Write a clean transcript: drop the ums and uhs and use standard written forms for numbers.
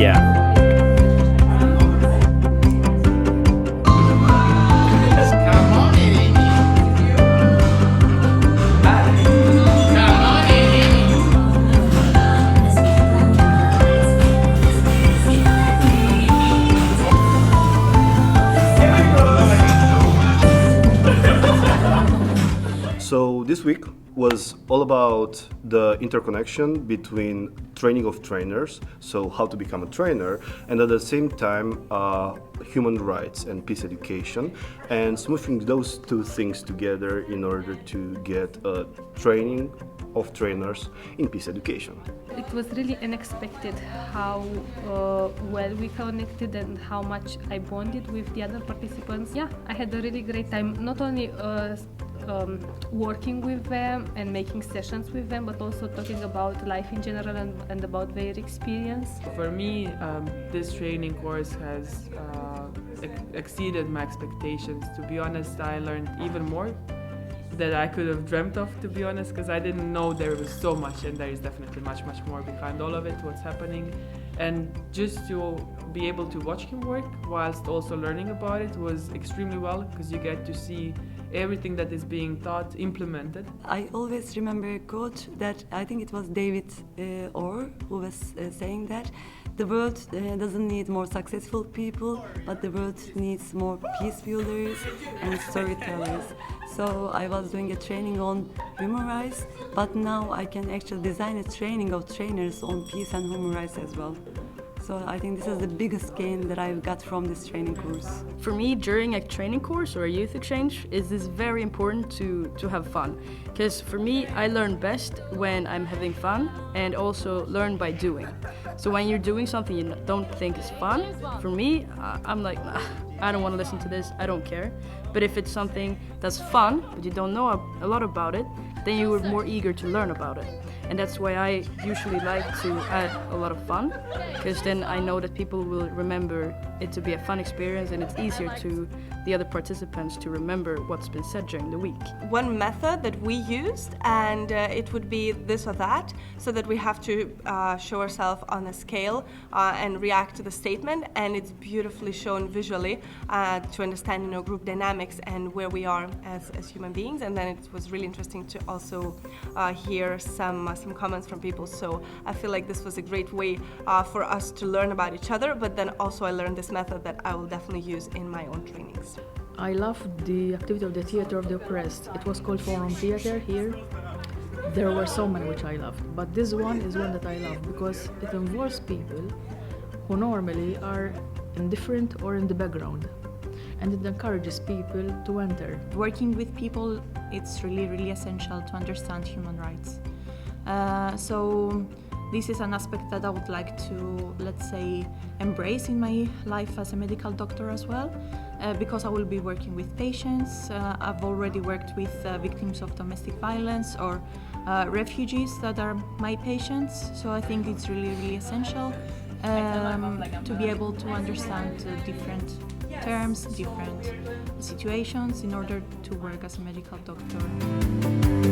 Yeah. So this week was all about the interconnection between training of trainers, so how to become a trainer, and at the same time human rights and peace education, and smoothing those two things together in order to get a training of trainers in peace education. It was really unexpected how well we connected and how much I bonded with the other participants. Yeah, I had a really great time, not only working with them and making sessions with them, but also talking about life in general and about their experience. For me, this training course has exceeded my expectations. To be honest, I learned even more that I could have dreamt of, to be honest, because I didn't know there was so much, and there is definitely much more behind all of it, what's happening. And just to be able to watch him work whilst also learning about it was extremely well, because you get to see everything that is being taught implemented. I always remember a quote that I think it was David Orr who was saying that the world doesn't need more successful people, but the world needs more peace builders and storytellers. So I was doing a training on human rights, but now I can actually design a training of trainers on peace and human rights as well. So I think this is the biggest gain that I've got from this training course. For me, during a training course or a youth exchange, it is very important to have fun. Because for me, I learn best when I'm having fun and also learn by doing. So when you're doing something you don't think is fun, for me, I'm like, I don't want to listen to this, I don't care. But if it's something that's fun, but you don't know a lot about it, then you are more eager to learn about it. And that's why I usually like to add a lot of fun, because then I know that people will remember it to be a fun experience, and it's easier to the other participants to remember what's been said during the week. One method that we used, and it would be this or that, so that we have to show ourselves on a scale and react to the statement, and it's beautifully shown visually to understand group dynamics and where we are as human beings. And then it was really interesting to also hear some comments from people. So I feel like this was a great way for us to learn about each other, but then also I learned this method that I will definitely use in my own trainings. I loved the activity of the Theatre of the Oppressed. It was called Forum Theatre here. There were so many which I loved, but this one is one that I love because it involves people who normally are indifferent or in the background, and it encourages people to enter. Working with people, it's really essential to understand human rights. So this is an aspect that I would like to, let's say, embrace in my life as a medical doctor as well, because I will be working with patients. I've already worked with victims of domestic violence or refugees that are my patients, so I think it's really essential to be able to understand different terms, different situations in order to work as a medical doctor.